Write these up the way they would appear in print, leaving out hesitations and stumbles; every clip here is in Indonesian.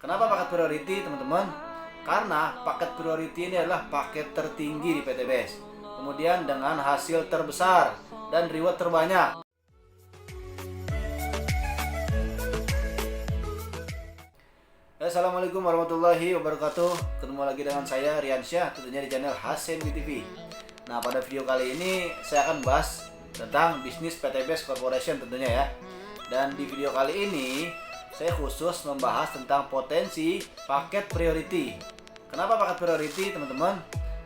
Kenapa paket priority, teman-teman? Karena paket priority ini adalah paket tertinggi di PTBS. Kemudian dengan hasil terbesar dan reward terbanyak. Assalamualaikum warahmatullahi wabarakatuh. Ketemu lagi dengan saya Riansyah, tentunya di channel Hasen TV. Nah, pada video kali ini saya akan bahas tentang bisnis PTBS Corporation tentunya ya. Dan di video kali ini saya khusus membahas tentang potensi paket priority. Kenapa paket priority, teman-teman?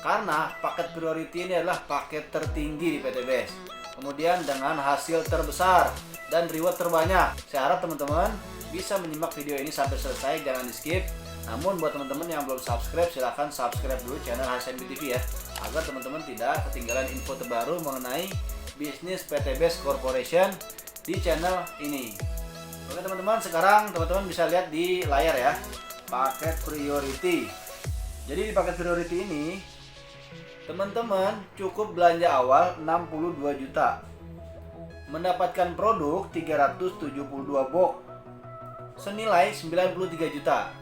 Karena paket priority ini adalah paket tertinggi di PTBS. Kemudian dengan hasil terbesar dan reward terbanyak. Saya harap teman-teman bisa menyimak video ini sampai selesai, jangan di skip. Namun buat teman-teman yang belum subscribe, silahkan subscribe dulu channel Hasen TV ya, agar teman-teman tidak ketinggalan info terbaru mengenai bisnis PTBS Corporation di channel ini. Oke teman-teman, sekarang teman-teman bisa lihat di layar ya, paket priority. Jadi di paket priority ini teman-teman cukup belanja awal 62 juta, mendapatkan produk 372 box senilai 93 juta.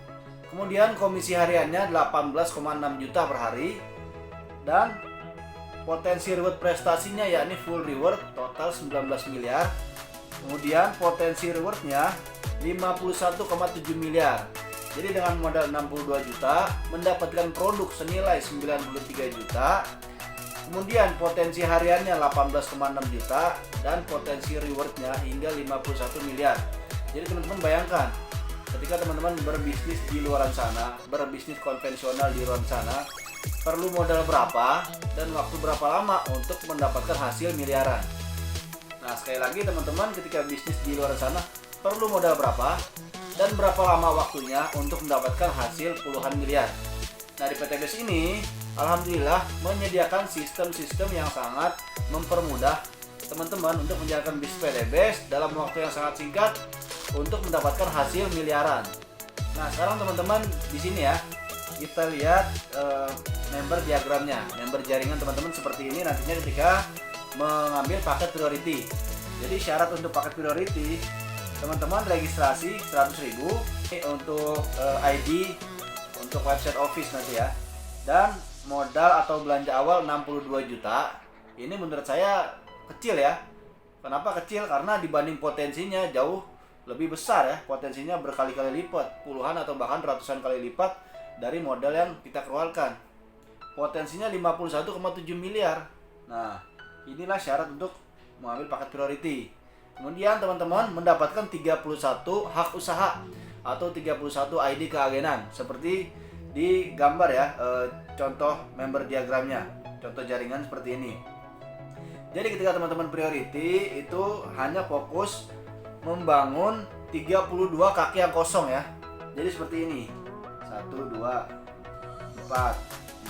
Kemudian komisi hariannya 18,6 juta per hari, dan potensi reward prestasinya yakni full reward total 19 miliar. Kemudian potensi rewardnya 51,7 miliar. Jadi dengan modal 62 juta mendapatkan produk senilai 93 juta. Kemudian potensi hariannya 18,6 juta dan potensi rewardnya hingga 51 miliar. Jadi teman-teman bayangkan, ketika teman-teman berbisnis di luar sana, berbisnis konvensional di luar sana, perlu modal berapa dan waktu berapa lama untuk mendapatkan hasil miliaran. Nah, sekali lagi teman-teman, ketika bisnis di luar sana perlu modal berapa dan berapa lama waktunya untuk mendapatkan hasil puluhan miliar. Nah, di PTBS ini alhamdulillah menyediakan sistem-sistem yang sangat mempermudah teman-teman untuk menjalankan bisnis PTBS dalam waktu yang sangat singkat untuk mendapatkan hasil miliaran. Nah, sekarang teman-teman di sini ya, kita lihat member diagramnya, member jaringan teman-teman seperti ini nantinya ketika mengambil paket priority. Jadi syarat untuk paket priority, teman-teman registrasi 100.000 untuk ID, untuk website office nanti ya, dan modal atau belanja awal 62 juta. Ini menurut saya kecil ya. Kenapa kecil? Karena dibanding potensinya jauh lebih besar ya, potensinya berkali-kali lipat, puluhan atau bahkan ratusan kali lipat dari modal yang kita keluarkan. Potensinya 51,7 miliar. Nah, inilah syarat untuk mengambil paket priority. Kemudian teman-teman mendapatkan 31 hak usaha atau 31 ID keagenan seperti di gambar ya, contoh member diagramnya, contoh jaringan seperti ini. Jadi ketika teman-teman priority itu hanya fokus membangun 32 kaki yang kosong ya. Jadi seperti ini. 1 2 4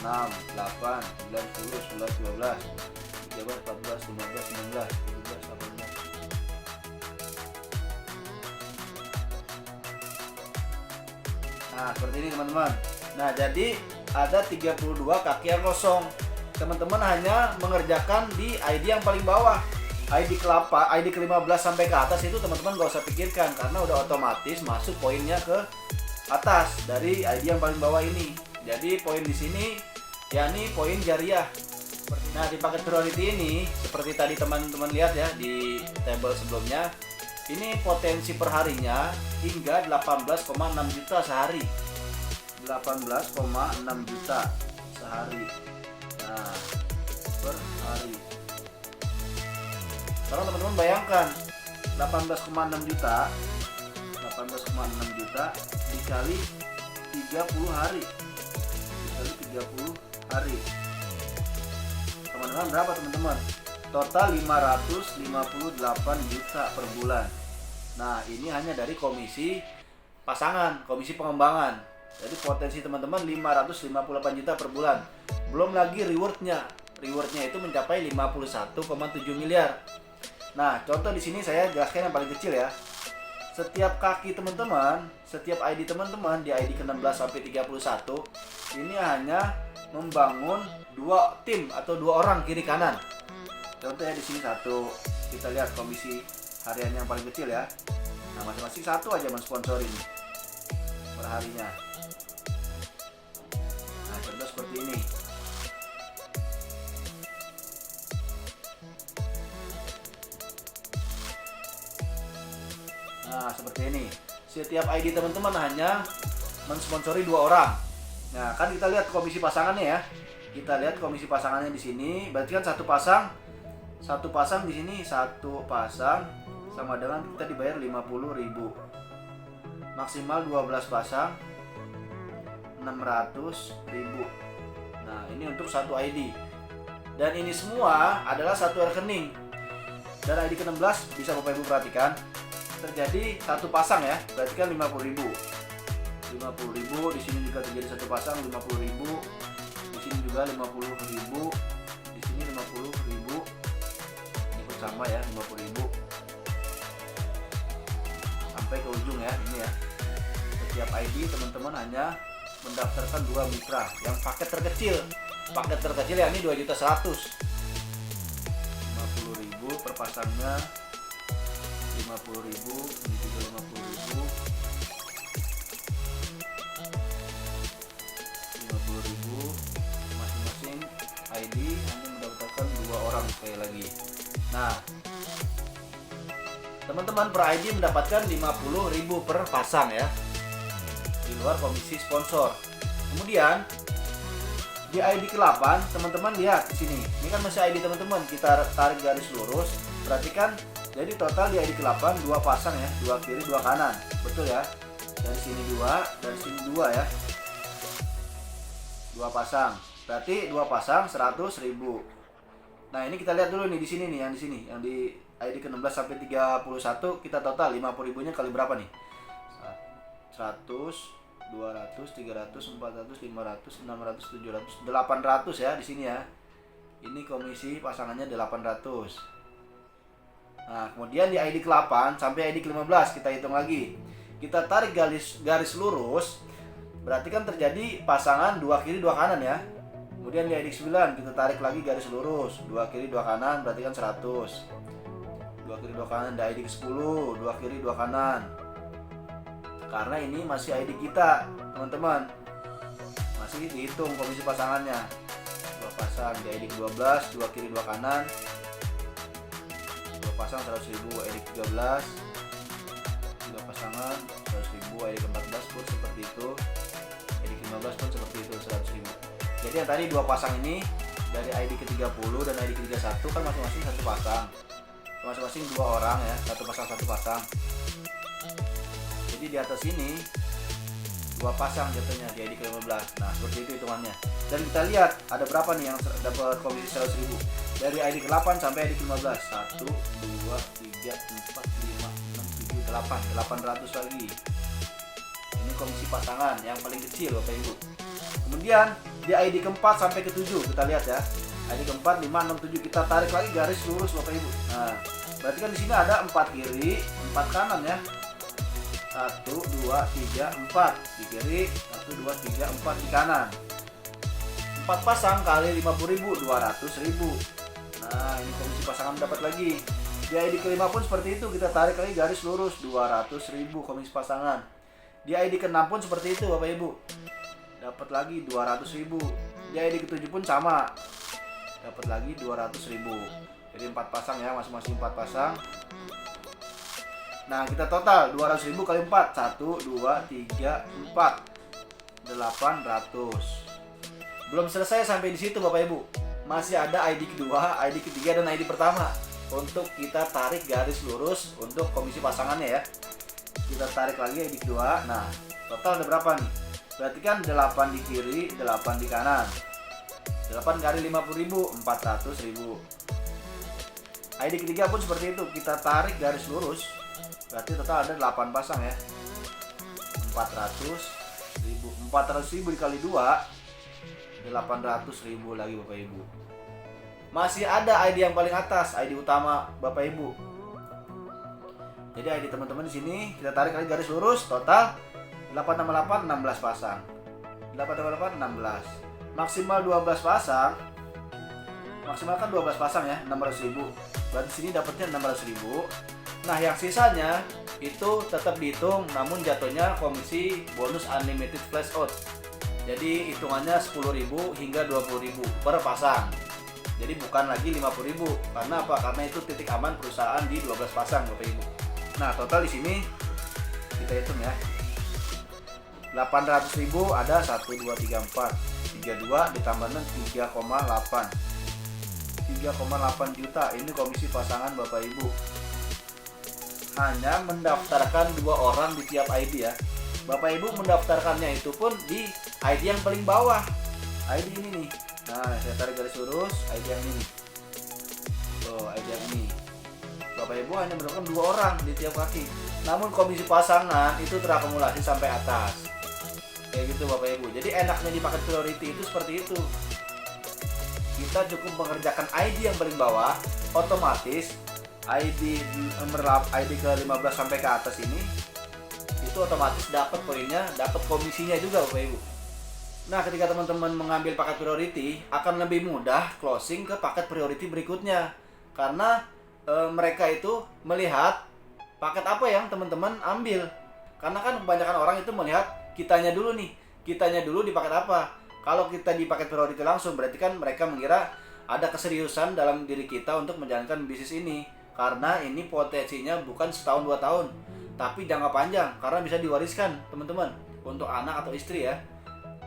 6 8 9 10 11 12 13 14 15 16 17 18. Nah, seperti ini teman-teman. Nah, jadi ada 32 kaki yang kosong. Teman-teman hanya mengerjakan di ID yang paling bawah. ID kelapa, ID ke-15 sampai ke atas itu teman-teman gak usah pikirkan karena udah otomatis masuk poinnya ke atas dari ID yang paling bawah ini. Jadi poin di sini yakni poin jariah. Nah, di paket priority ini seperti tadi teman-teman lihat ya di tabel sebelumnya, ini potensi perharinya hingga 18,6 juta sehari. 18,6 juta sehari. Nah, per hari. Sekarang teman-teman bayangkan 18,6 juta dikali 30 hari. Dikali 30 hari. Teman-teman berapa teman-teman? Total 558 juta per bulan. Nah, ini hanya dari komisi pasangan, komisi pengembangan. Jadi potensi teman-teman 558 juta per bulan. Belum lagi rewardnya. Rewardnya itu mencapai 51,7 miliar. Nah, contoh di sini saya jelaskan yang paling kecil ya. Setiap kaki teman-teman, setiap ID teman-teman di ID ke-16 sampai 31 ini hanya membangun 2 tim atau 2 orang kiri kanan. Contohnya di sini satu, kita lihat komisi harian yang paling kecil ya. Nah, masing-masing satu aja mensponsori ini. harinya. Nah, contoh seperti ini. Nah, seperti ini. Setiap ID teman-teman hanya mensponsori 2 orang. Nah, kan kita lihat komisi pasangannya ya. Kita lihat komisi pasangannya di sini. Berarti kan satu pasang di sini, satu pasang sama dengan kita dibayar 50.000. Maksimal 12 pasang 600.000. Nah, ini untuk satu ID. Dan ini semua adalah satu rekening. Dan ID ke-16 bisa Bapak Ibu perhatikan terjadi satu pasang ya, berarti kan 50.000. 50.000, di sini juga terjadi satu pasang 50.000. Di sini juga 50.000. Di sini 50.000. Ini pun sama ya, 50.000. Sampai ke ujung ya, ini ya. Setiap ID teman-teman hanya mendaftarkan 2 mitra yang paket terkecil. Paket terkecil ya, ini 2.100.000. 50.000 per pasangnya. 50.000, ini juga 50.000. 50.000 masing-masing ID hanya mendaftarkan 2 orang sekali lagi. Nah, teman-teman per ID mendapatkan 50.000 per pasang ya, di luar komisi sponsor. Kemudian di ID ke-8 teman-teman lihat di sini. Ini kan masih ID teman-teman, kita tarik garis lurus. Perhatikan, jadi total di ID ke-8 2 pasang ya, 2 kiri 2 kanan. Betul ya? Dari sini 2, dari sini 2 ya. 2 pasang. Berarti 2 pasang 100.000. Nah, ini kita lihat dulu nih di sini nih, yang di sini, yang di ID ke-16 sampai 31 kita total 50.000-nya kali berapa nih? 100, 200, 300, 400, 500, 600, 700, 800 ya di sini ya. Ini komisi pasangannya 800. Nah, kemudian di ID ke-8 sampai ID ke-15 kita hitung lagi. Kita tarik garis lurus. Berarti kan terjadi pasangan 2 kiri 2 kanan ya. Kemudian di ID ke-9 kita tarik lagi garis lurus, 2 kiri 2 kanan berarti kan 100. 2 kiri 2 kanan. Di ID ke-10 2 kiri 2 kanan. Karena ini masih ID kita, teman-teman. Masih dihitung komisi pasangannya. 2 pasang di ID ke-12, 2 kiri 2 kanan. 2 pasang 100.000 ID ke-13. 3 pasangan 100.000 ID ke-14 pun seperti itu. ID ke-15 pun seperti itu 100.000. Jadi yang tadi 2 pasang ini dari ID ke-30 dan ID ke-31 kan masing-masing satu pasang. Masing-masing 2 orang ya, satu pasang. Jadi di atas ini 2 pasang jatuhnya di ID ke-15. Nah, seperti itu hitungannya. Dan kita lihat ada berapa nih yang dapat komisi 100.000. Dari ID ke-8 sampai ID ke-15. 1, 2, 3, 4, 5, 6, 7, 8. 800 lagi. Ini komisi pasangan yang paling kecil Bapak Ibu. Kemudian di ID ke-4 sampai ke-7 kita lihat ya. ID ke-4, 5, 6, 7 kita tarik lagi garis lurus Bapak Ibu. Nah, berarti kan di sini ada 4 kiri, 4 kanan ya. 1, 2, 3, 4 di kiri, 1, 2, 3, 4 di kanan. 4 pasang kali 50.000, 200.000. Nah, ini komisi pasangan dapat lagi. Di ID ke-5 pun seperti itu, kita tarik lagi garis lurus, 200.000 komisi pasangan. Di ID ke-6 pun seperti itu Bapak Ibu. Dapat lagi 200.000. Di ID ke-7 pun sama. Dapat lagi 200.000. Jadi 4 pasang ya, masing-masing 4 pasang. Nah, kita total 200.000 kali 4. 1, 2, 3, 4. 800. Belum selesai sampai di situ Bapak Ibu. Masih ada ID kedua, ID ketiga, dan ID pertama. Untuk kita tarik garis lurus untuk komisi pasangannya ya. Kita tarik lagi ID kedua. Nah, total ada berapa nih? Berarti kan 8 di kiri, 8 di kanan. 8 kali 50.000, 400.000. ID ketiga pun seperti itu. Kita tarik garis lurus. Berarti total ada 8 pasang ya. 400.000. 400.000 dikali 2. 800.000 lagi Bapak Ibu. Masih ada ID yang paling atas, ID utama Bapak Ibu. Jadi ID teman-teman di sini kita tarik lagi garis lurus, total 868 16 pasang. 868 16. Maksimal 12 pasang. Maksimal kan 12 pasang ya, 600.000. Berarti sini dapatnya 600.000. Nah, yang sisanya itu tetap dihitung, namun jatuhnya komisi bonus unlimited flash out. Jadi hitungannya 10.000 hingga 20.000 per pasang. Jadi bukan lagi 50.000. Karena apa? Karena itu titik aman perusahaan di 12 pasang, Bapak Ibu. Nah, total di sini kita hitung ya. 800.000 ada 1 2 3 4. 32 ditambah 6 3,8. 3,8 juta ini komisi pasangan Bapak Ibu. Hanya mendaftarkan 2 orang di tiap ID ya. Bapak Ibu mendaftarkannya itu pun di ID yang paling bawah. ID ini nih. Nah, saya tarik garis lurus ID yang ini. Tuh, ID yang ini. Bapak Ibu hanya mendaftarkan 2 orang di tiap kaki. Namun komisi pasangan itu terakumulasi sampai atas. Kayak gitu Bapak Ibu. Jadi enaknya di paket priority itu seperti itu. Kita cukup mengerjakan ID yang paling bawah, otomatis ID ke 15 sampai ke atas ini itu otomatis dapat poinnya, dapat komisinya juga Bapak Ibu. Nah, ketika teman-teman mengambil paket priority akan lebih mudah closing ke paket priority berikutnya. Karena mereka itu melihat paket apa yang teman-teman ambil. Karena kan kebanyakan orang itu melihat kitanya dulu nih, kitanya dulu di paket apa. Kalau kita di paket priority langsung, berarti kan mereka mengira ada keseriusan dalam diri kita untuk menjalankan bisnis ini. Karena ini potensinya bukan setahun 2 tahun, tapi jangka panjang karena bisa diwariskan teman-teman untuk anak atau istri ya.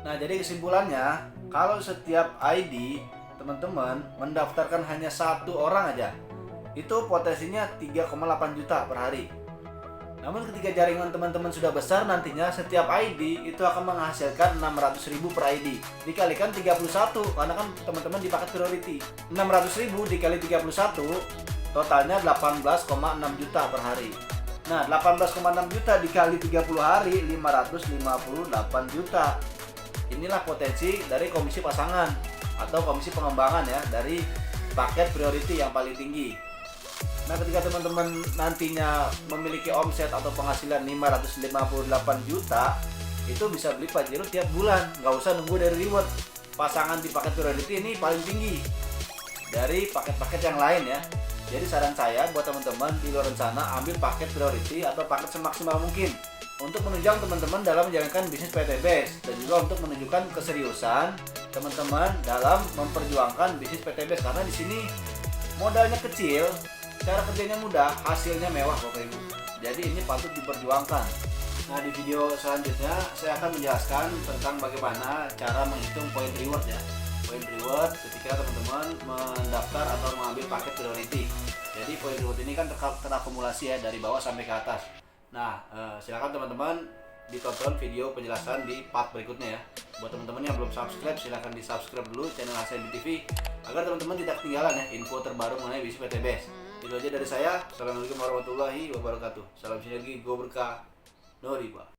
Nah, jadi kesimpulannya, kalau setiap ID teman-teman mendaftarkan hanya 1 orang aja, itu potensinya 3,8 juta per hari. Namun ketika jaringan teman-teman sudah besar, nantinya setiap ID itu akan menghasilkan 600.000 per ID dikalikan 31, karena kan teman-teman di paket priority. 600.000 dikali 31 totalnya 18,6 juta per hari. Nah, 18,6 juta dikali 30 hari 558 juta. Inilah potensi dari komisi pasangan atau komisi pengembangan ya dari paket priority yang paling tinggi. Nah, ketika teman-teman nantinya memiliki omset atau penghasilan 558 juta, itu bisa beli Pajero tiap bulan, nggak usah nunggu dari reward. Pasangan di paket priority ini paling tinggi dari paket-paket yang lain ya. Jadi saran saya buat teman-teman di luar sana, ambil paket priority atau paket semaksimal mungkin untuk menunjang teman-teman dalam menjalankan bisnis PTBS dan juga untuk menunjukkan keseriusan teman-teman dalam memperjuangkan bisnis PTBS, karena di sini modalnya kecil, cara kerjanya mudah, hasilnya mewah Bapak Ibu. Jadi ini patut diperjuangkan. Nah, di video selanjutnya saya akan menjelaskan tentang bagaimana cara menghitung point reward ya. Point reward ketika teman-teman mendaftar atau mengambil paket priority. Jadi point reward ini kan terakumulasi ya dari bawah sampai ke atas. Nah, silakan teman-teman ditonton video penjelasan di part berikutnya ya. Buat teman-teman yang belum subscribe, silakan di subscribe dulu channel HSN TV agar teman-teman tidak ketinggalan ya info terbaru mengenai bisnis PTBS. Itu aja dari saya. Assalamualaikum warahmatullahi wabarakatuh. Salam sinergi, go berkah, no riba.